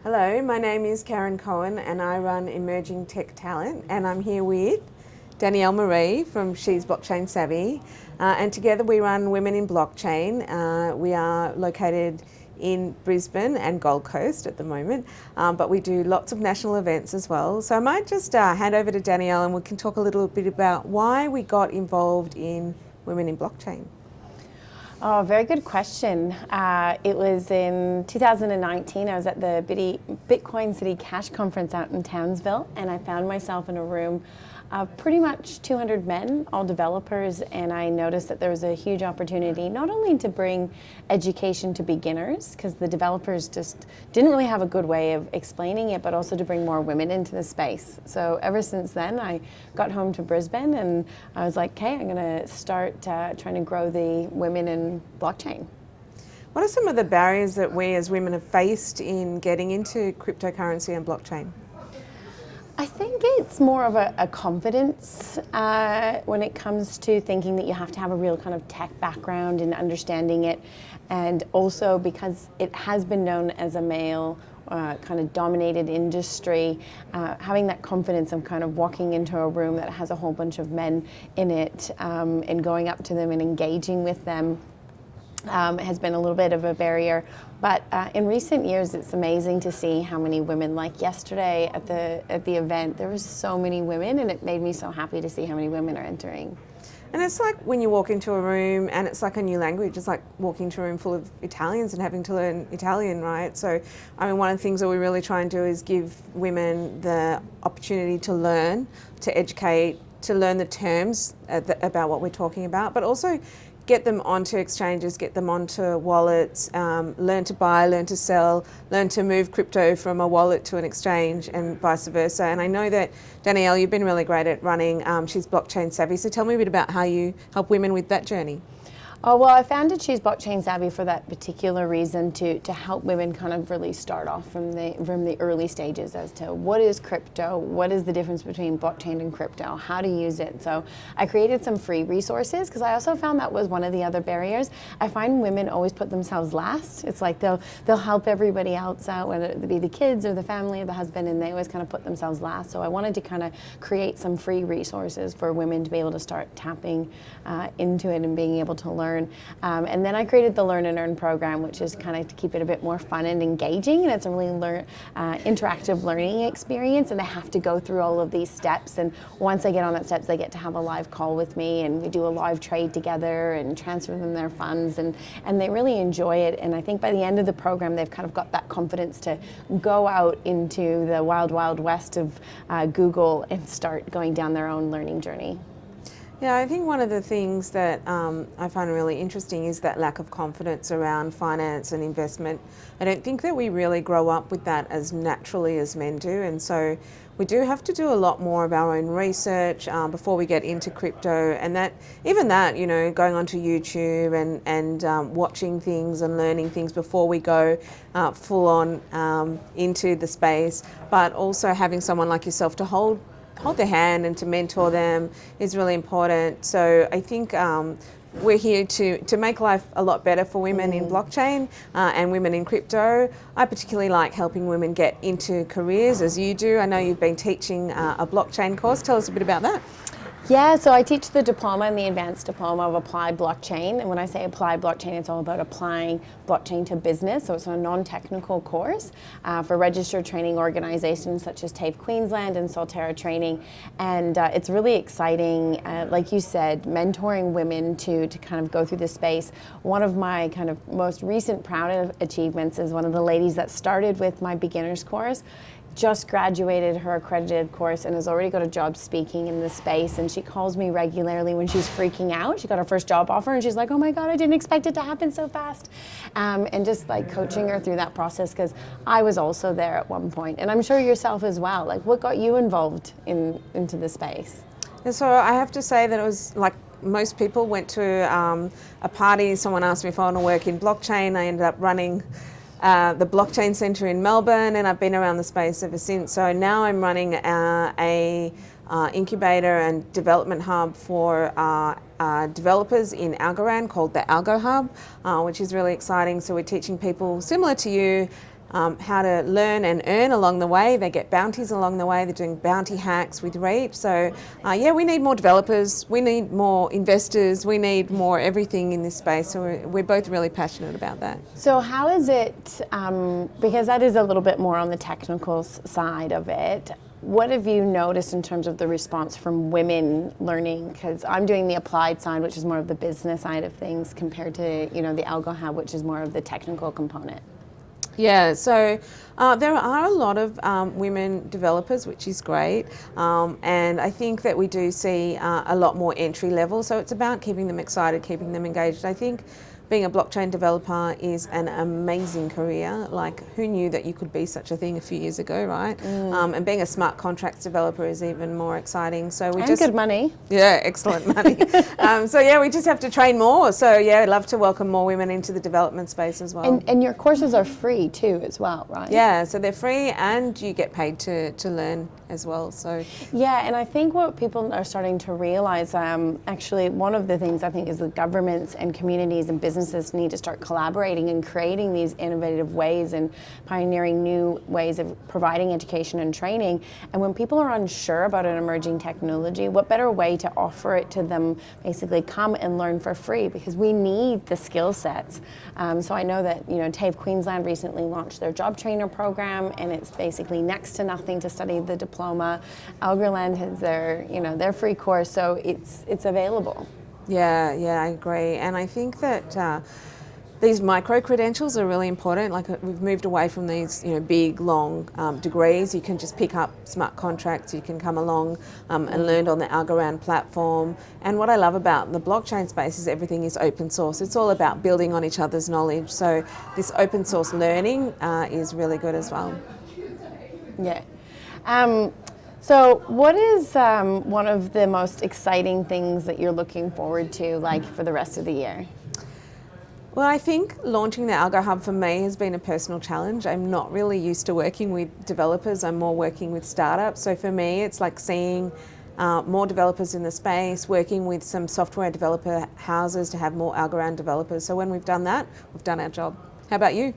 Hello, my name is Karen Cohen and I run Emerging Tech Talent, and I'm here with Danielle Marie from She's Blockchain Savvy, and together we run Women in Blockchain. We are located in Brisbane and Gold Coast at the moment, but we do lots of national events as well. So I might just hand over to Danielle and we can talk a little bit about why we got involved in Women in Blockchain. Oh, very good question. It was in 2019. I was at the Bitcoin City Cash Conference out in Townsville, and I found myself in a room of pretty much 200 men, all developers, and I noticed that there was a huge opportunity not only to bring education to beginners, because the developers just didn't really have a good way of explaining it, but also to bring more women into the space. So ever since then, I got home to Brisbane and I was like, okay, I'm going to start trying to grow the women in blockchain. What are some of the barriers that we as women have faced in getting into cryptocurrency and blockchain? I think it's more of a confidence when it comes to thinking that you have to have a real kind of tech background and understanding it, and also because it has been known as a male kind of dominated industry, having that confidence of kind of walking into a room that has a whole bunch of men in it and going up to them and engaging with them has been a little bit of a barrier. But in recent years, it's amazing to see how many women, like yesterday at the event, there was so many women, and it made me so happy to see how many women are entering. And it's like when you walk into a room and it's like a new language. It's like walking into a room full of Italians and having to learn Italian, right? So, I mean, one of the things that we really try and do is give women the opportunity to learn, to educate, to learn the terms about what we're talking about, but also get them onto exchanges, get them onto wallets, learn to buy, learn to sell, learn to move crypto from a wallet to an exchange and vice versa. And I know that, Danielle, you've been really great at running She's Blockchain Savvy. So tell me a bit about how you help women with that journey. Oh, well, I founded She's Blockchain Savvy for that particular reason, to help women kind of really start off from the early stages as to what is crypto, what is the difference between blockchain and crypto, how to use it. So I created some free resources because I also found that was one of the other barriers. I find women always put themselves last. It's like they'll help everybody else out, whether it be the kids or the family or the husband, and they always kind of put themselves last. So I wanted to kind of create some free resources for women to be able to start tapping into it and being able to learn. And then I created the Learn and Earn program, which is kind of to keep it a bit more fun and engaging, and it's a really interactive learning experience, and they have to go through all of these steps, and once they get on that steps, they get to have a live call with me, and we do a live trade together and transfer them their funds, and they really enjoy it. And I think by the end of the program, they've kind of got that confidence to go out into the wild, wild west of Google and start going down their own learning journey. Yeah, I think one of the things that I find really interesting is that lack of confidence around finance and investment. I don't think that we really grow up with that as naturally as men do, and so we do have to do a lot more of our own research before we get into crypto, and even that, you know, going onto YouTube and watching things and learning things before we go full on into the space, but also having someone like yourself to hold their hand and to mentor them is really important. So I think we're here to make life a lot better for women in blockchain and women in crypto. I particularly like helping women get into careers, as you do. I know you've been teaching a blockchain course. Tell us a bit about that. Yeah, so I teach the diploma and the advanced diploma of applied blockchain. And when I say applied blockchain, it's all about applying blockchain to business. So it's a non-technical course for registered training organizations such as TAFE Queensland and Solterra Training. And it's really exciting, like you said, mentoring women to kind of go through this space. One of my kind of most recent proud achievements is one of the ladies that started with my beginner's course, just graduated her accredited course and has already got a job speaking in this space, and she calls me regularly when she's freaking out. She got her first job offer and she's like, oh my God, I didn't expect it to happen so fast. And just like coaching her through that process, because I was also there at one point, and I'm sure yourself as well. Like, what got you involved into the space? And so I have to say that it was like most people went to a party, someone asked me if I want to work in blockchain. I ended up running the Blockchain Centre in Melbourne, and I've been around the space ever since. So now I'm running a incubator and development hub for developers in Algorand called the Algo Hub, which is really exciting. So we're teaching people similar to you how to learn and earn along the way. They get bounties along the way. They're doing bounty hacks with Reach. So yeah, we need more developers. We need more investors. We need more everything in this space. So we're both really passionate about that. So how is it, because that is a little bit more on the technical side of it, what have you noticed in terms of the response from women learning? Because I'm doing the applied side, which is more of the business side of things, compared to, you know, the Algo Hub, which is more of the technical component. Yeah, so there are a lot of women developers, which is great, and I think that we do see a lot more entry level, so it's about keeping them excited, keeping them engaged. I think being a blockchain developer is an amazing career. Like, who knew that you could be such a thing a few years ago, right? And being a smart contracts developer is even more exciting. So we good money. Yeah, excellent money. So yeah, we just have to train more. So yeah, I'd love to welcome more women into the development space as well. And your courses are free too, as well, right? Yeah, so they're free and you get paid to learn as well. So yeah, and I think what people are starting to realize, actually, one of the things I think is that governments and communities and businesses need to start collaborating and creating these innovative ways and pioneering new ways of providing education and training. And when people are unsure about an emerging technology, what better way to offer it to them? Basically, come and learn for free, because we need the skill sets. So I know that, you know, TAFE Queensland recently launched their job trainer program, and it's basically next to nothing to study the diploma. Algorland has their, you know, their free course, so it's available. Yeah, I agree. And I think that these micro credentials are really important. Like, we've moved away from these, you know, big, long degrees. You can just pick up smart contracts. You can come along and learn on the Algorand platform. And what I love about the blockchain space is everything is open source. It's all about building on each other's knowledge. So this open source learning is really good as well. Yeah. So what is one of the most exciting things that you're looking forward to, like, for the rest of the year? Well, I think launching the Algo Hub for me has been a personal challenge. I'm not really used to working with developers. I'm more working with startups. So for me, it's like seeing more developers in the space, working with some software developer houses to have more Algorand developers. So when we've done that, we've done our job. How about you?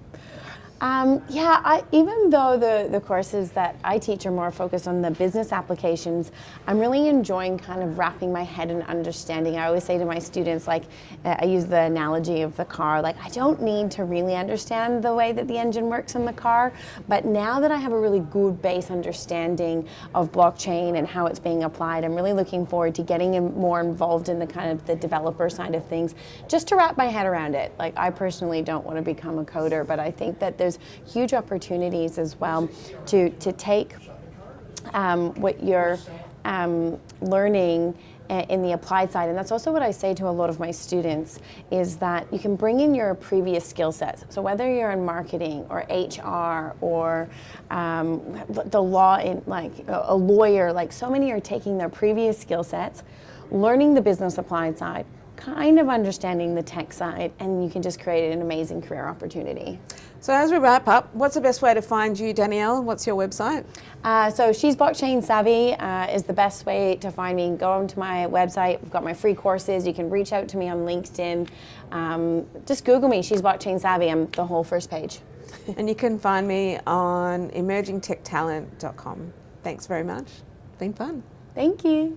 Yeah, even though the courses that I teach are more focused on the business applications, I'm really enjoying kind of wrapping my head in understanding. I always say to my students, like, I use the analogy of the car, like, I don't need to really understand the way that the engine works in the car, but now that I have a really good base understanding of blockchain and how it's being applied, I'm really looking forward to getting more involved in the kind of the developer side of things, just to wrap my head around it. Like, I personally don't want to become a coder, but I think that there's huge opportunities as well to take what you're learning in the applied side. And that's also what I say to a lot of my students, is that you can bring in your previous skill sets. So whether you're in marketing or HR or the law, in like a lawyer, like, so many are taking their previous skill sets, learning the business applied side, kind of understanding the tech side, and you can just create an amazing career opportunity. So as we wrap up, what's the best way to find you, Danielle? What's your website? So She's Blockchain Savvy is the best way to find me. Go onto my website. I've got my free courses. You can reach out to me on LinkedIn. Just Google me, She's Blockchain Savvy. I'm the whole first page. And you can find me on emergingtechtalent.com. Thanks very much. It's been fun. Thank you.